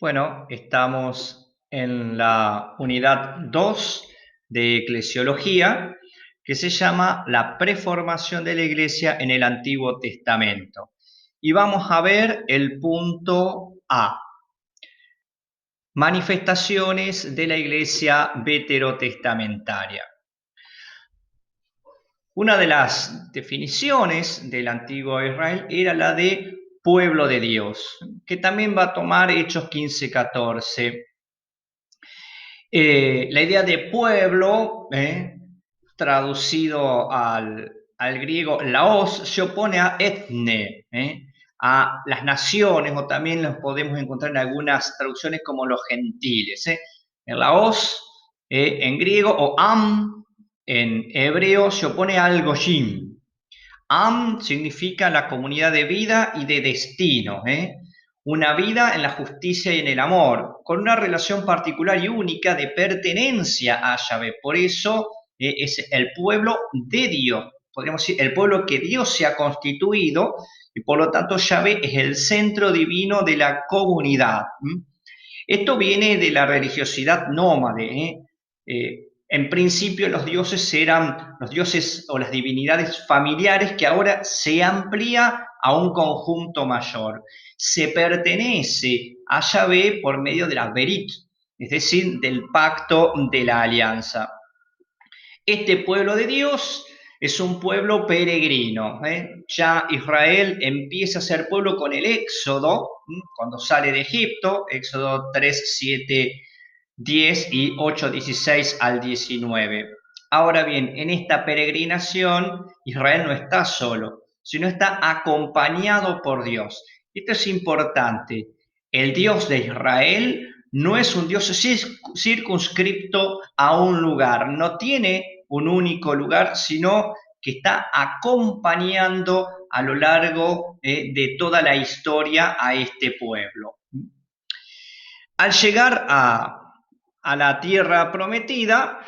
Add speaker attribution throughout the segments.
Speaker 1: Bueno, estamos en la unidad 2 de Eclesiología, que se llama La preformación de la Iglesia en el Antiguo Testamento. Y vamos a ver el punto A, manifestaciones de la Iglesia veterotestamentaria. Una de las definiciones del antiguo Israel era la de pueblo de Dios, que también va a tomar Hechos 15:14. La idea de pueblo, traducido al griego laos, se opone a etne, a las naciones, o también los podemos encontrar en algunas traducciones como los gentiles. El laos en griego o am en hebreo se opone al goyim. Am significa la comunidad de vida y de destino, una vida en la justicia y en el amor, con una relación particular y única de pertenencia a Yahvé. Por eso es el pueblo de Dios, podríamos decir, el pueblo que Dios se ha constituido, y por lo tanto Yahvé es el centro divino de la comunidad. Esto viene de la religiosidad nómade. En principio los dioses eran los dioses o las divinidades familiares, que ahora se amplía a un conjunto mayor. Se pertenece a Yahvé por medio de la Berit, es decir, del pacto de la alianza. Este pueblo de Dios es un pueblo peregrino. Ya Israel empieza a ser pueblo con el Éxodo, cuando sale de Egipto, Éxodo 3, 7, 10 y 8, 16 al 19. Ahora bien, en esta peregrinación Israel no está solo, sino está acompañado por Dios. Esto es importante. El Dios de Israel no es un Dios circunscripto a un lugar, no tiene un único lugar, sino que está acompañando a lo largo de toda la historia a este pueblo. Al llegar a la tierra prometida,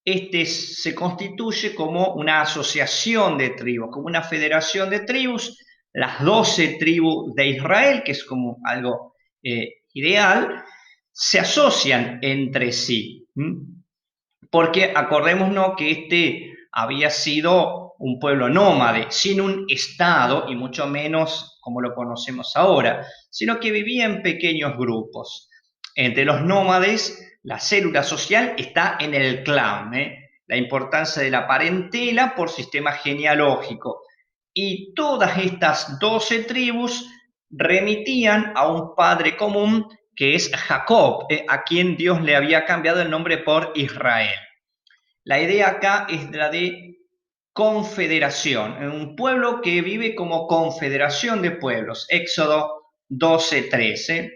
Speaker 1: este se constituye como una asociación de tribus, como una federación de tribus, las 12 tribus de Israel, que es como algo ideal, se asocian entre sí. Porque acordémonos que este había sido un pueblo nómade, sin un estado y mucho menos como lo conocemos ahora, sino que vivía en pequeños grupos. Entre los nómades, la célula social está en el clan, la importancia de la parentela por sistema genealógico. Y todas estas 12 tribus remitían a un padre común, que es Jacob, a quien Dios le había cambiado el nombre por Israel. La idea acá es la de confederación, un pueblo que vive como confederación de pueblos, Éxodo 12:13.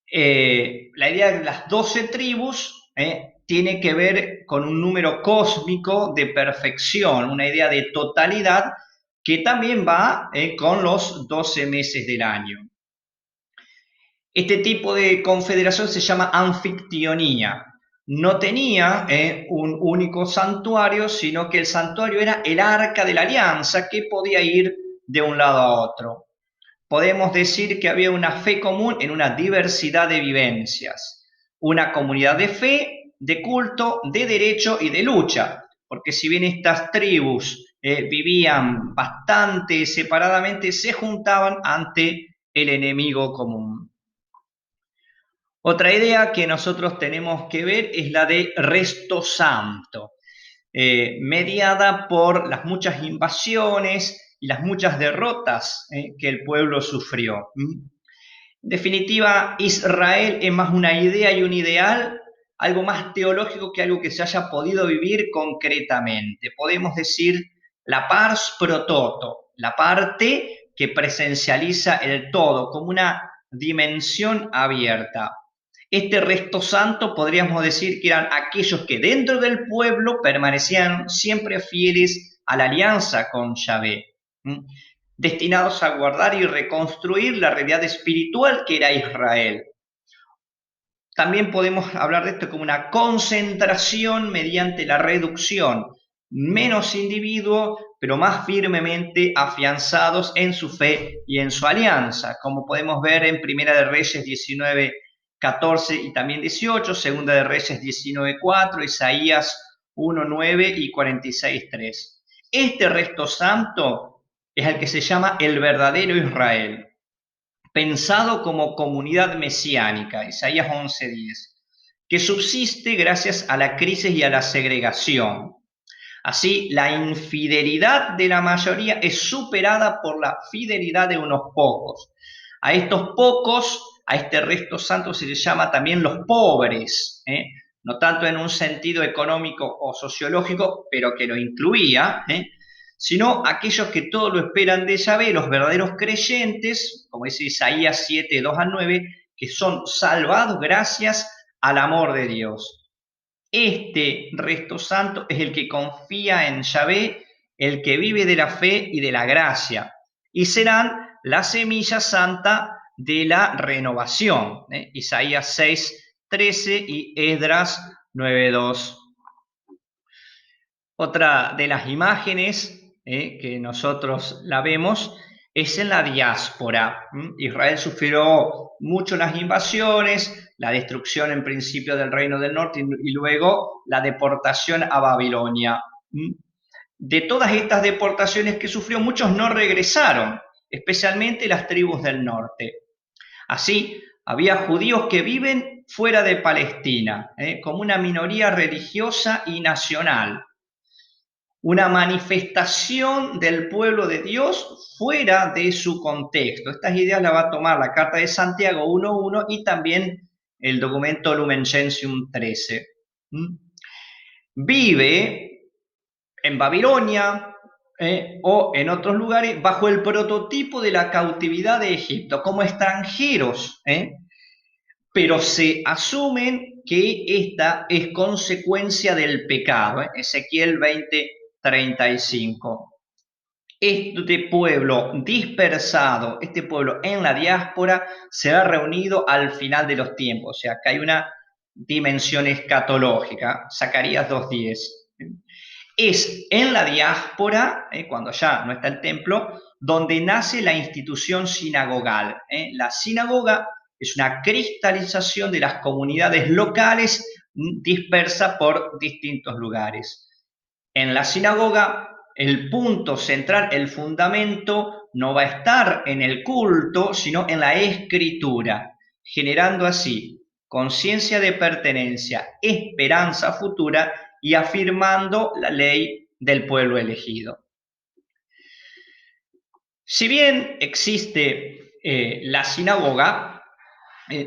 Speaker 1: La idea de las 12 tribus tiene que ver con un número cósmico de perfección, una idea de totalidad que también va con los 12 meses del año. Este tipo de confederación se llama anfictionía. No tenía un único santuario, sino que el santuario era el arca de la alianza, que podía ir de un lado a otro. Podemos decir que había una fe común en una diversidad de vivencias, una comunidad de fe, de culto, de derecho y de lucha, porque si bien estas tribus vivían bastante separadamente, se juntaban ante el enemigo común. Otra idea que nosotros tenemos que ver es la de resto santo, mediada por las muchas invasiones y las muchas derrotas que el pueblo sufrió. En definitiva, Israel es más una idea y un ideal, algo más teológico que algo que se haya podido vivir concretamente. Podemos decir la pars pro toto, la parte que presencializa el todo, como una dimensión abierta. Este resto santo podríamos decir que eran aquellos que dentro del pueblo permanecían siempre fieles a la alianza con Yahvé, destinados a guardar y reconstruir la realidad espiritual que era Israel. También podemos hablar de esto como una concentración mediante la reducción, menos individuo, pero más firmemente afianzados en su fe y en su alianza, como podemos ver en Primera de Reyes 19, 14 y también 18, Segunda de Reyes 19:4, Isaías 1:9 y 46:3. Este resto santo es el que se llama el verdadero Israel, pensado como comunidad mesiánica, Isaías 11:10, que subsiste gracias a la crisis y a la segregación. Así, la infidelidad de la mayoría es superada por la fidelidad de unos pocos. A estos pocos, a este resto santo se les llama también los pobres, no tanto en un sentido económico o sociológico, pero que lo incluía, sino aquellos que todo lo esperan de Yahvé, los verdaderos creyentes, como dice Isaías 7:2-9, que son salvados gracias al amor de Dios. Este resto santo es el que confía en Yahvé, el que vive de la fe y de la gracia, y serán la semilla santa de la renovación. Isaías 6:13 y Esdras 9:2. Otra de las imágenes que nosotros la vemos es en la diáspora. Israel sufrió mucho las invasiones, la destrucción en principio del Reino del Norte y luego la deportación a Babilonia. De todas estas deportaciones que sufrió, muchos no regresaron, especialmente las tribus del norte. Así, había judíos que viven fuera de Palestina, como una minoría religiosa y nacional, una manifestación del pueblo de Dios fuera de su contexto. Estas ideas las va a tomar la Carta de Santiago 1:1 y también el documento Lumen Gentium 13. Vive en Babilonia o en otros lugares bajo el prototipo de la cautividad de Egipto, como extranjeros, pero se asumen que esta es consecuencia del pecado. Ezequiel 20:35. Este pueblo dispersado, este pueblo en la diáspora, será reunido al final de los tiempos. O sea, acá hay una dimensión escatológica. Zacarías 2:10. Es en la diáspora, cuando ya no está el templo, donde nace la institución sinagogal. La sinagoga es una cristalización de las comunidades locales dispersas por distintos lugares. En la sinagoga, el punto central, el fundamento, no va a estar en el culto, sino en la escritura, generando así conciencia de pertenencia, esperanza futura y afirmando la ley del pueblo elegido. Si bien existe la sinagoga,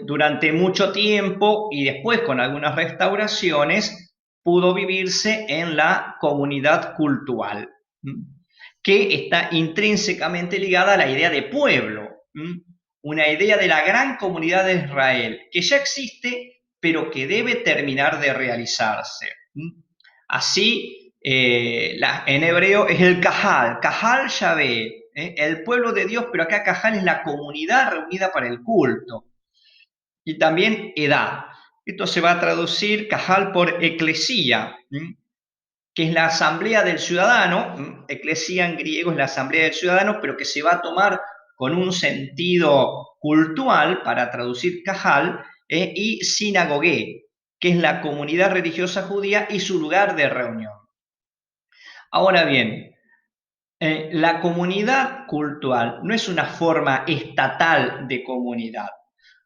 Speaker 1: durante mucho tiempo y después con algunas restauraciones, pudo vivirse en la comunidad cultural, que está intrínsecamente ligada a la idea de pueblo, una idea de la gran comunidad de Israel, que ya existe, pero que debe terminar de realizarse. Así, en hebreo es el Kahal Yahvé, el pueblo de Dios, pero acá Kahal es la comunidad reunida para el culto. Y también edad. Esto se va a traducir Kahal por eclesía, que es la asamblea del ciudadano. Eclesía en griego es la asamblea del ciudadano, pero que se va a tomar con un sentido cultural para traducir Kahal, y sinagogué, que es la comunidad religiosa judía y su lugar de reunión. Ahora bien, la comunidad cultural no es una forma estatal de comunidad.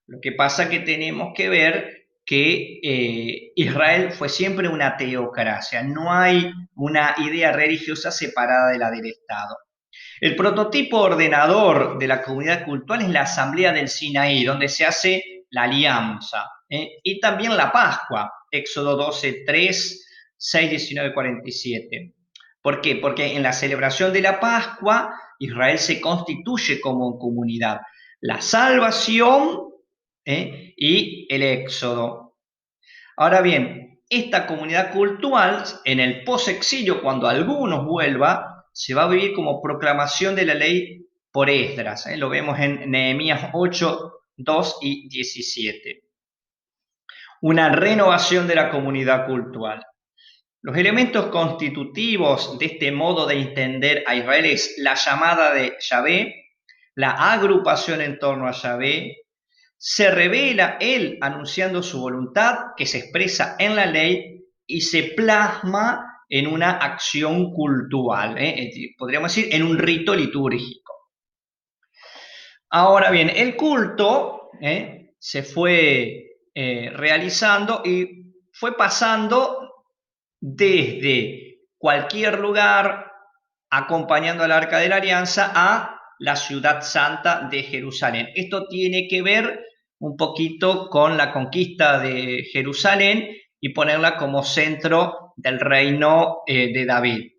Speaker 1: Lo que pasa es que tenemos que ver que Israel fue siempre una teocracia, no hay una idea religiosa separada de la del Estado. El prototipo ordenador de la comunidad cultural es la Asamblea del Sinaí, donde se hace la alianza, y también la Pascua, Éxodo 12:3, 6, 19, 47. ¿Por qué? Porque en la celebración de la Pascua, Israel se constituye como comunidad. La salvación y el éxodo. Ahora bien, esta comunidad cultural, en el posexilio, cuando algunos vuelva, se va a vivir como proclamación de la ley por Esdras. Lo vemos en Nehemías 8:2 y 17. Una renovación de la comunidad cultural. Los elementos constitutivos de este modo de entender a Israel es la llamada de Yahvé, la agrupación en torno a Yahvé, se revela él anunciando su voluntad que se expresa en la ley y se plasma en una acción cultural, podríamos decir en un rito litúrgico. Ahora bien, el culto se fue realizando y fue pasando desde cualquier lugar acompañando al Arca de la Alianza a la ciudad santa de Jerusalén. Esto tiene que ver un poquito con la conquista de Jerusalén y ponerla como centro del reino de David.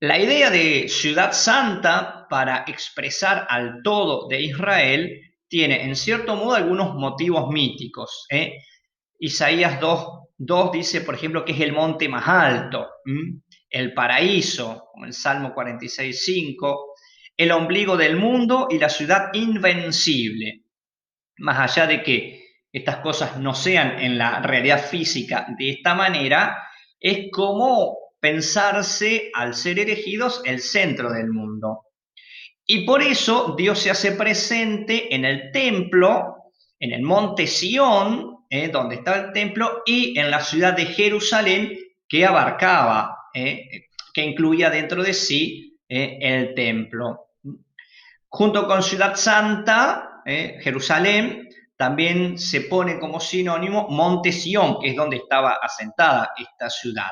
Speaker 1: La idea de ciudad santa para expresar al todo de Israel tiene en cierto modo algunos motivos míticos. Isaías 2 dice, por ejemplo, que es el monte más alto, el paraíso, como el Salmo 46:5, el ombligo del mundo y la ciudad invencible. Más allá de que estas cosas no sean en la realidad física de esta manera, es como pensarse al ser elegidos el centro del mundo. Y por eso Dios se hace presente en el templo, en el monte Sión, donde está el templo, y en la ciudad de Jerusalén, que abarcaba, que incluía dentro de sí el templo. Junto con Ciudad Santa, Jerusalén, también se pone como sinónimo Monte Sión, que es donde estaba asentada esta ciudad.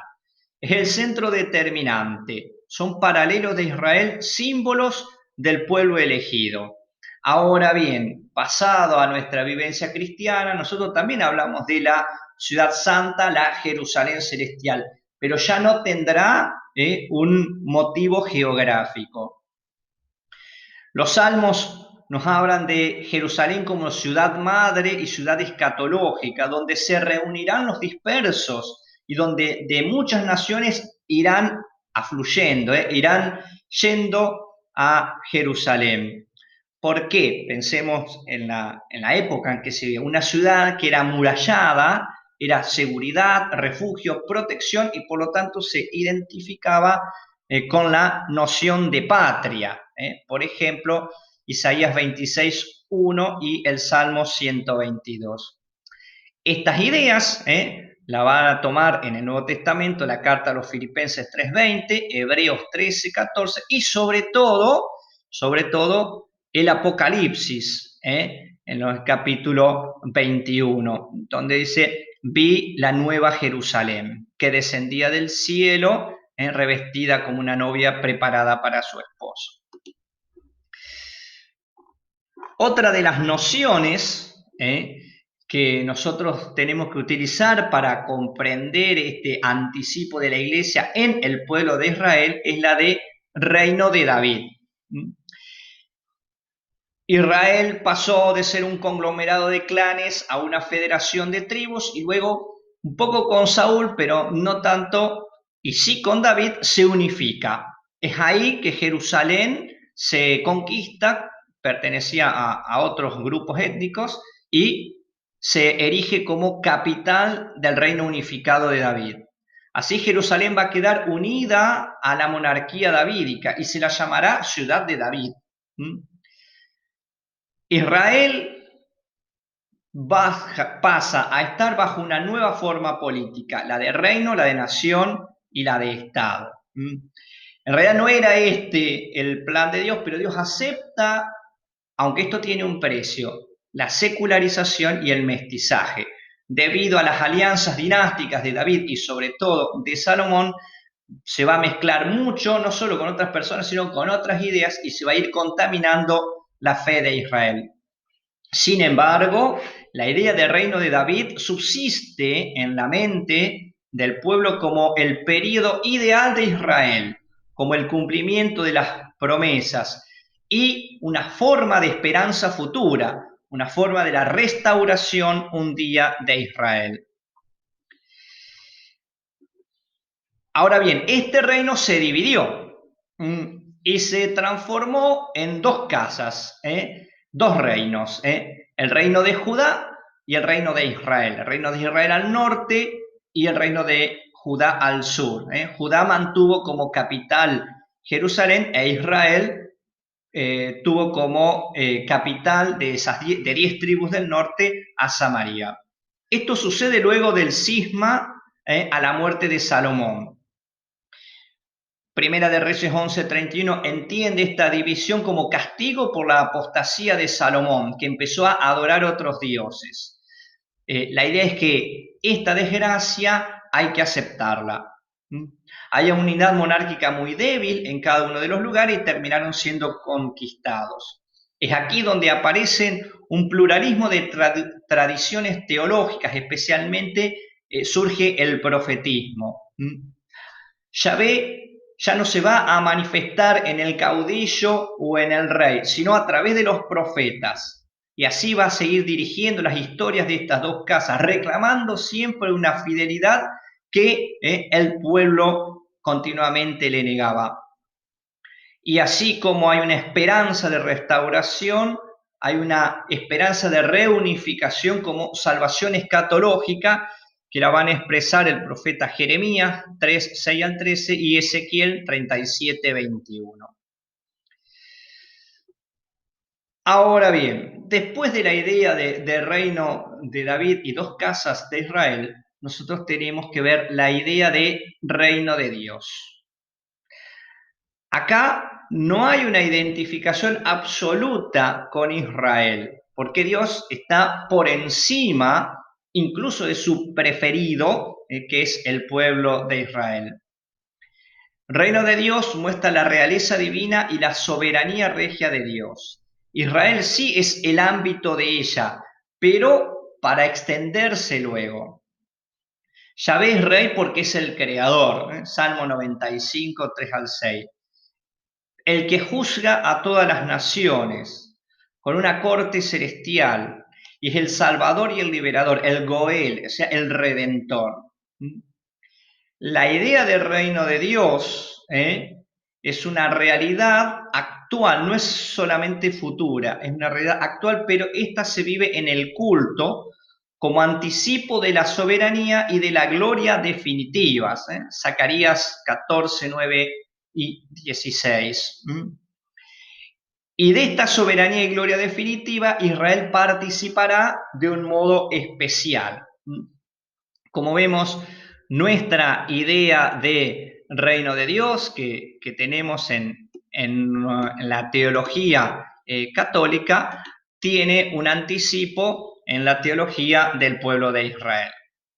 Speaker 1: Es el centro determinante. Son paralelos de Israel, símbolos del pueblo elegido. Ahora bien, pasado a nuestra vivencia cristiana, nosotros también hablamos de la ciudad santa, la Jerusalén celestial, pero ya no tendrá un motivo geográfico. Los salmos nos hablan de Jerusalén como ciudad madre y ciudad escatológica, donde se reunirán los dispersos y donde de muchas naciones irán afluyendo, irán yendo a Jerusalén. ¿Por qué? Pensemos en la época en que se vivía. Una ciudad que era amurallada, era seguridad, refugio, protección y por lo tanto se identificaba con la noción de patria. Por ejemplo, Isaías 26:1 y el Salmo 122. Estas ideas la van a tomar en el Nuevo Testamento la carta a los Filipenses 3:20, Hebreos 13:14 y sobre todo el Apocalipsis, en el capítulo 21, donde dice, vi la nueva Jerusalén, que descendía del cielo, revestida como una novia preparada para su esposo. Otra de las nociones que nosotros tenemos que utilizar para comprender este anticipo de la iglesia en el pueblo de Israel es la de reino de David. Israel pasó de ser un conglomerado de clanes a una federación de tribus y luego, un poco con Saúl, pero no tanto, y sí con David, se unifica. Es ahí que Jerusalén se conquista, pertenecía a otros grupos étnicos y se erige como capital del reino unificado de David. Así Jerusalén va a quedar unida a la monarquía davídica y se la llamará Ciudad de David. Israel pasa a estar bajo una nueva forma política, la de reino, la de nación y la de Estado. En realidad no era este el plan de Dios, pero Dios acepta, aunque esto tiene un precio, la secularización y el mestizaje. Debido a las alianzas dinásticas de David y sobre todo de Salomón, se va a mezclar mucho, no solo con otras personas, sino con otras ideas y se va a ir contaminando la fe de Israel. Sin embargo, la idea de reino de David subsiste en la mente del pueblo como el periodo ideal de Israel, como el cumplimiento de las promesas y una forma de esperanza futura, una forma de la restauración un día de Israel. Ahora bien, este reino se dividió y se transformó en dos casas, dos reinos, el reino de Judá y el reino de Israel. El reino de Israel al norte y el reino de Judá al sur. Judá mantuvo como capital Jerusalén e Israel tuvo como capital de esas de 10 tribus del norte a Samaria. Esto sucede luego del cisma a la muerte de Salomón. Primera de Reyes 11:31 entiende esta división como castigo por la apostasía de Salomón, que empezó a adorar otros dioses. La idea es que esta desgracia hay que aceptarla. Hay una unidad monárquica muy débil en cada uno de los lugares y terminaron siendo conquistados. Es aquí donde aparecen un pluralismo de tradiciones teológicas, especialmente surge el profetismo. Yahvé ya no se va a manifestar en el caudillo o en el rey, sino a través de los profetas. Y así va a seguir dirigiendo las historias de estas dos casas, reclamando siempre una fidelidad que el pueblo continuamente le negaba. Y así como hay una esperanza de restauración, hay una esperanza de reunificación como salvación escatológica que la van a expresar el profeta Jeremías 3:6 al 13 y Ezequiel 37:21. Ahora bien, después de la idea de reino de David y dos casas de Israel, nosotros tenemos que ver la idea de reino de Dios. Acá no hay una identificación absoluta con Israel, porque Dios está por encima incluso de su preferido, que es el pueblo de Israel. Reino de Dios muestra la realeza divina y la soberanía regia de Dios. Israel sí es el ámbito de ella, pero para extenderse luego. Yahvé es rey porque es el creador, Salmo 95, 3 al 6. El que juzga a todas las naciones con una corte celestial, y es el Salvador y el Liberador, el Goel, o sea, el Redentor. La idea del reino de Dios es una realidad actual, no es solamente futura, es una realidad actual, pero esta se vive en el culto como anticipo de la soberanía y de la gloria definitivas. Zacarías 14, 9 y 16. Y de esta soberanía y gloria definitiva, Israel participará de un modo especial. Como vemos, nuestra idea de reino de Dios que tenemos en la teología católica tiene un anticipo en la teología del pueblo de Israel.